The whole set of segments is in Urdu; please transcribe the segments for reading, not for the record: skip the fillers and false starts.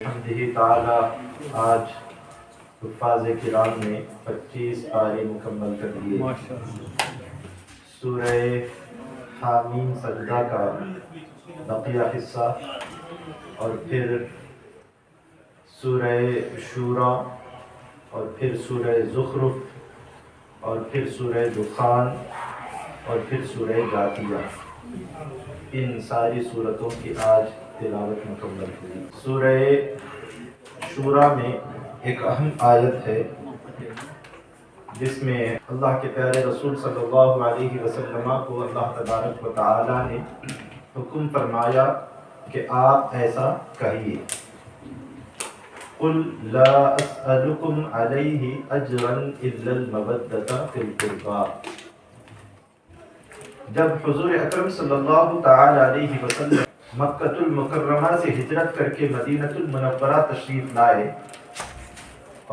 الحمدہ تعالی آج حفاظ کرام نے 25 پارے مکمل کر دیے۔ سورہ حامیم سجدہ کا بقیہ حصہ اور پھر سورہ شورا اور پھر سورہ زخرف اور پھر سورہ دخان اور پھر سورہ جاثیہ، ان ساری صورتوں کی آج تلاوت مکمل ہوئی۔ سورہ شورا میں ایک اہم آیت ہے جس میں اللہ کے پیارے رسول صلی اللہ علیہ وسلم کو اللہ تبارک و تعالی نے حکم فرمایا کہ آپ ایسا کہیے، قل لا اسألکم علیہ اجرا الا المودۃ فی القربی۔ جب حضور اکرم صلی اللہ تعالی علیہ وسلم مکہ المکرمہ سے ہجرت کر کے مدینہ المنورہ تشریف لائے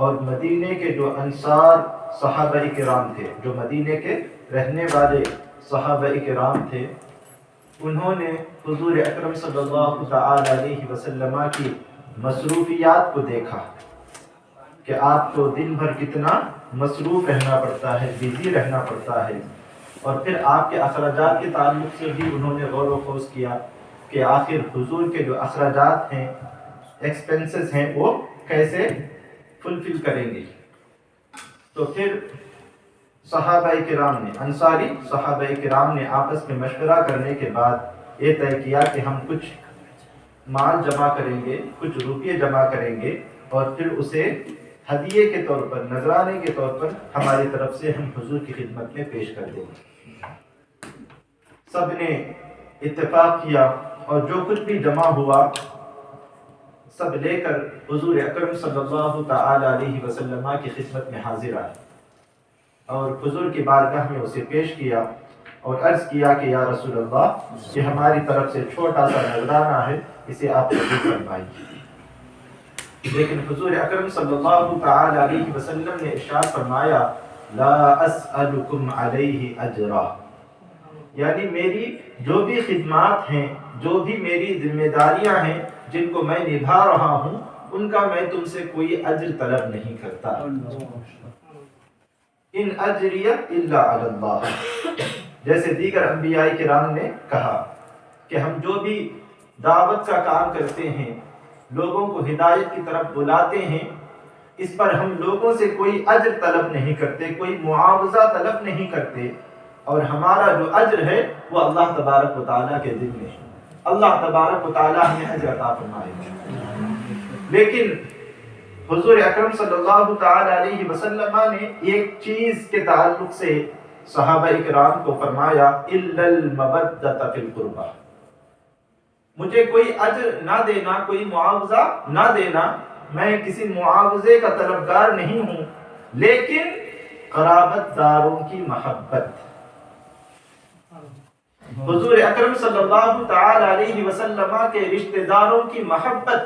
اور مدینے کے جو انصار صحابہ کرام تھے، جو مدینے کے رہنے والے صحابہ کرام تھے، انہوں نے حضور اکرم صلی اللہ تعالی علیہ وسلم کی مصروفیات کو دیکھا کہ آپ کو دن بھر کتنا مصروف رہنا پڑتا ہے، بزی رہنا پڑتا ہے، اور پھر آپ کے اخراجات کے تعلق سے بھی انہوں نے غور و خوض کیا کہ آخر حضور کے جو اخراجات ہیں، ایکسپنسز ہیں، وہ کیسے فلفل کریں گے۔ تو پھر صحابہ کرام نے، انصاری صحابہ کرام نے آپس میں مشورہ کرنے کے بعد یہ طے کیا کہ ہم کچھ مال جمع کریں گے، کچھ روپیے جمع کریں گے اور پھر اسے ہدیے کے طور پر، نذرانے کے طور پر ہماری طرف سے ہم حضور کی خدمت میں پیش کر دیں گے۔ سب نے اتفاق کیا اور جو کچھ بھی جمع ہوا سب لے کر حضور اکرم صلی اللہ تعالی علیہ وسلم کی خدمت میں حاضر آئے اور حضور کی بارگاہ میں اسے پیش کیا اور عرض کیا کہ یا رسول اللہ، یہ ہماری طرف سے چھوٹا سا نذرانہ ہے، اسے آپ قبول فرمائیے۔ لیکن حضور اکرم صلی اللہ تعالی علیہ وسلم نے ارشاد فرمایا، لا اسألکم علیہ اجرا، یعنی میری جو بھی خدمات ہیں، جو بھی میری ذمہ داریاں ہیں جن کو میں نبھا رہا ہوں، ان کا میں تم سے کوئی اجر طلب نہیں کرتا۔ ان اجریہ الا علی اللہ، جیسے دیگر انبیاء کرام نے کہا کہ ہم جو بھی دعوت کا کام کرتے ہیں، لوگوں کو ہدایت کی طرف بلاتے ہیں، اس پر ہم لوگوں سے کوئی اجر طلب نہیں کرتے، کوئی معاوضہ طلب نہیں کرتے، اور ہمارا جو اجر ہے وہ اللہ تبارک و تعالیٰ کے دل میں ہے، اللہ تبارک و تعالیٰ ہمیں اجر عطا فرمائے۔ لیکن حضور اکرم صلی اللہ تعالی علیہ وسلم نے ایک چیز کے تعلق سے صحابہ اکرام کو فرمایا، الا المودۃ فی القربی، مجھے کوئی اجر نہ دینا، کوئی معاوضہ نہ دینا، میں کسی معاوضے کا طلبگار نہیں ہوں، لیکن قرابت داروں کی محبت، حضور اکرم صلی اللہ تعالی علیہ وسلم کے رشتہ داروں کی محبت،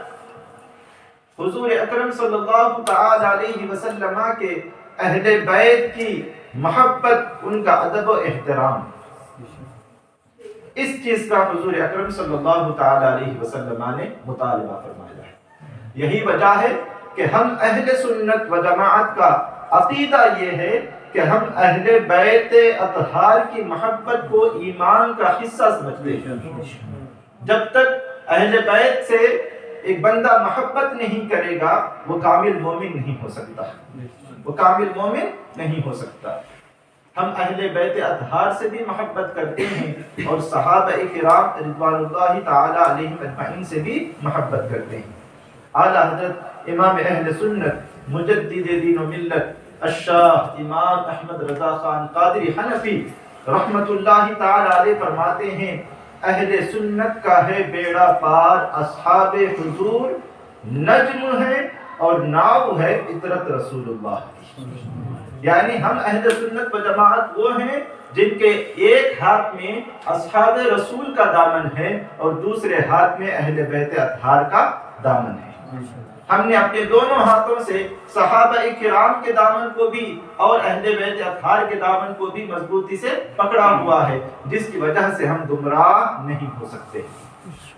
حضور اکرم صلی اللہ تعالی علیہ وسلم کے اہل بیت کی محبت، ان کا ادب و احترام، اس چیز کا حضور اکرم صلی اللہ تعالی علیہ وسلم نے مطالبہ فرمایا ہے۔ یہی وجہ ہے کہ ہم اہل سنت و جماعت کا عقیدہ یہ ہے کہ ہم اہل بیت اطہار کی محبت کو ایمان کا حصہ سمجھتے ہیں۔ جب تک اہل بیت سے ایک بندہ محبت نہیں کرے گا، وہ کامل مومن نہیں ہو سکتا، وہ کامل مومن نہیں ہو سکتا۔ ہم اہل بیت اطہار سے بھی محبت کرتے ہیں اور صحابہ کرام رضوان اللہ تعالی علیہم اجمعین سے بھی محبت کرتے ہیں۔ اعلیٰ حضرت امام اہل سنت مجدد دین و ملت الشاہ امام احمد رضا خان قادری حنفی رحمت اللہ تعالی علیہ فرماتے ہیں، اہل سنت کا ہے بیڑا پار، اصحاب حضور نجم ہے اور ناؤ ہے عطرت رسول اللہ۔ یعنی ہم اہل سنت و جماعت وہ ہیں جن کے ایک ہاتھ میں اصحاب رسول کا دامن ہے اور دوسرے ہاتھ میں اہل بیت اطہار کا دامن ہے۔ ہم نے اپنے دونوں ہاتھوں سے صحابہ کرام کے دامن کو بھی اور اہل بیت اطہار کے دامن کو بھی مضبوطی سے پکڑا ہوا ہے، جس کی وجہ سے ہم گمراہ نہیں ہو سکتے۔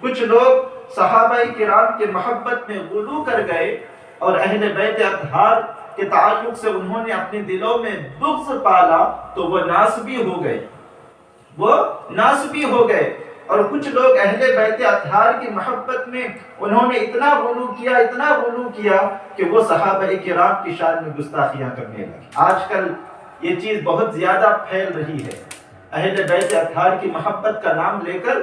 کچھ لوگ صحابہ کرام کے محبت میں غلو کر گئے اور اہل بیت اطہار کے تعلق سے انہوں نے اپنے دلوں میں بغض پالا تو وہ ناسبی ہو گئے اور کچھ لوگ اہل بیت اطہار کی محبت میں انہوں نے اتنا غلو کیا کہ وہ صحابہ کرام کی شان میں گستاخیاں کرنے لگے۔ آج کل یہ چیز بہت زیادہ پھیل رہی ہے۔ اہل بیت اطہار کی محبت کا نام لے کر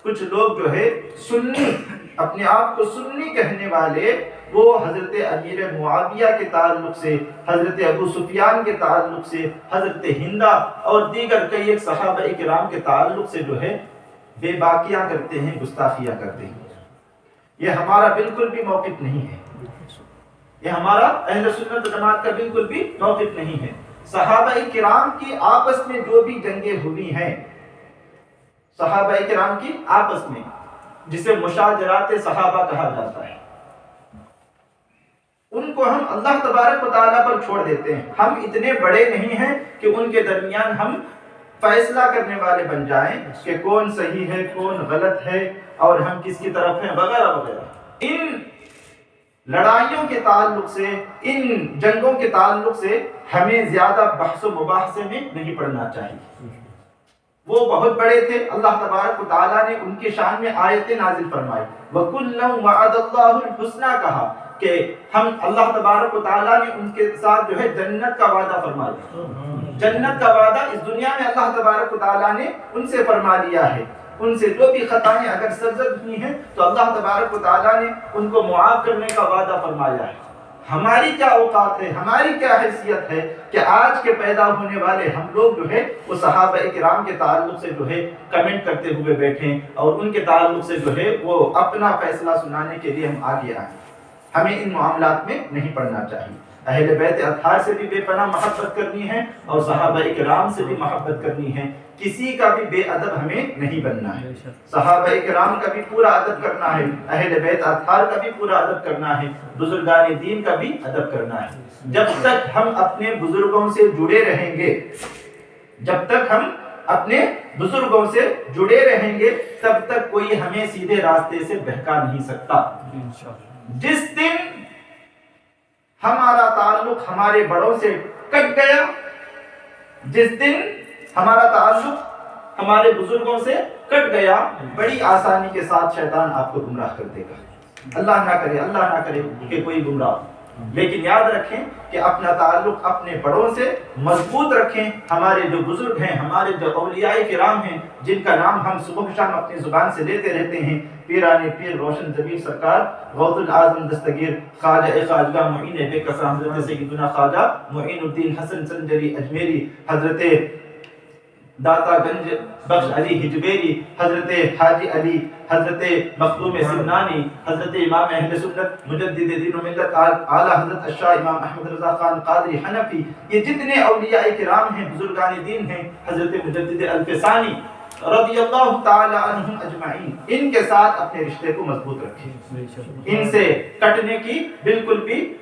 کچھ لوگ جو ہے سنی، اپنے آپ کو سنی کہنے والے، وہ حضرت امیر معاویہ کے تعلق سے، حضرت ابو سفیان کے تعلق سے، حضرت ہندہ اور دیگر کئی ایک صحابہ کرام کے تعلق سے جو ہے بے باکیاں کرتے ہیں، گستاخیاں کرتے ہیں۔ یہ ہمارا بالکل بھی موقف نہیں ہے، یہ ہمارا اہل سنت و جماعت کا بالکل بھی موقف نہیں ہے۔ صحابہ کرام کی آپس میں جو بھی جنگیں ہوئی ہیں، صحابہ کرام کی آپس میں، جسے مشاجرات صحابہ کہا جاتا ہے، ان کو ہم اللہ تبارک و تعالیٰ پر چھوڑ دیتے ہیں۔ ہم اتنے بڑے نہیں ہیں کہ ان کے درمیان ہم فیصلہ کرنے والے بن جائیں کہ کون صحیح ہے کون غلط ہے اور ہم کس کی طرف ہیں وغیرہ وغیرہ۔ ان لڑائیوں کے تعلق سے، ان جنگوں کے تعلق سے ہمیں زیادہ بحث و مباحثے میں نہیں پڑنا چاہیے۔ وہ بہت بڑے تھے، اللہ تبارک و تعالیٰ نے ان کی شان میں آیتیں نازل فرمائی، وَكُلًّا وَعَدَ اللَّهُ الْحُسْنَى کہا کہ ہم اللہ تبارک و تعالیٰ نے ان کے ساتھ جو ہے جنت کا وعدہ فرمایا۔ جنت کا وعدہ اس دنیا میں اللہ تبارک و تعالیٰ نے ان سے فرما لیا ہے۔ ان سے جو بھی خطائیں اگر سرزد ہوئی ہیں تو اللہ تبارک و تعالیٰ نے ان کو معاف کرنے کا وعدہ فرمایا ہے۔ ہماری کیا اوقات ہے، ہماری کیا حیثیت ہے کہ آج کے پیدا ہونے والے ہم لوگ جو ہے وہ صحابہ کرام کے تعلق سے جو ہے کمنٹ کرتے ہوئے بیٹھیں اور ان کے تعلق سے جو ہے وہ اپنا فیصلہ سنانے کے لیے ہم آگے آئیں۔ ہمیں ان معاملات میں نہیں پڑنا چاہیے۔ اہل بیت اطہار سے بھی بے پناہ محبت کرنی ہے اور صحابہ کرام سے بھی محبت کرنی ہے۔ کسی کا بھی بے ادب ہمیں نہیں بننا ہے۔ صحابہ کرام کا بھی پورا ادب کرنا ہے، اہل بیت اطہار کا بھی پورا ادب کرنا ہے، بزرگان دین کا بھی ادب کرنا ہے۔ جب تک ہم اپنے بزرگوں سے جڑے رہیں گے، جب تک ہم اپنے بزرگوں سے جڑے رہیں گے تب تک کوئی ہمیں سیدھے راستے سے بہکا نہیں سکتا۔ جس دن ہمارا تعلق ہمارے بڑوں سے کٹ گیا، جس دن ہمارا تعلق ہمارے بزرگوں سے کٹ گیا، بڑی آسانی کے ساتھ شیطان آپ کو گمراہ کر دے گا۔ اللہ نہ کرے کہ کوئی گمراہ ہو۔ لیکن یاد رکھیں کہ اپنا تعلق اپنے بڑوں سے مضبوط رکھیں۔ ہمارے جو بزرگ ہیں، ہمارے جو اولیاء کرام ہیں، جن کا نام ہم صبح شام اپنی زبان سے لیتے رہتے ہیں، پیران پیر روشن ضمیر سرکار، غوث العظم دستگیر خواجہ خواجہ معین بے کساں حضرت سیدنا خواجہ معین الدین حسن سنجری اجمیری، حضرت داتا گنج بخش علی حجویری، حضرت حاجی علی، حضرت مخدوم سمنانی، حضرت امام اہل سنت مجدد دین و ملت اعلیٰ حضرت الشاہ امام احمد رضا خان قادری حنفی، یہ جتنے اولیاء کرام ہیں، بزرگان دین ہیں، حضرت مجدد الفسانی رضی اللہ تعالی عنہم اجمعین، ان کے ساتھ اپنے رشتے کو مضبوط رکھیں۔ ان سے کٹنے کی بالکل بھی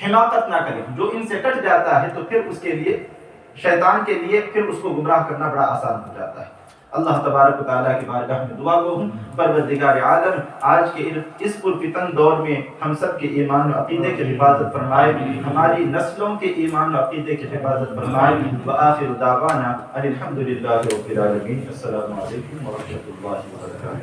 حماقت نہ کریں۔ جو ان سے کٹ جاتا ہے تو پھر اس کے لیے شیطان کے لیے پھر اس کو گمراہ کرنا بڑا آسان ہو جاتا ہے۔ اللہ تبارک و تعالیٰ کی بارگاہ میں دعا گو ہوں، پروردگار عالم آج کے اس پرفتن دور میں ہم سب کے ایمان و عقیدے کی حفاظت فرمائے، ہماری نسلوں کے ایمان و عقیدے کی حفاظت فرمائے۔ وآخر دعوانا ان الحمد للہ رب العالمین۔ السلام علیکم ورحمۃ اللہ وبرکاتہ۔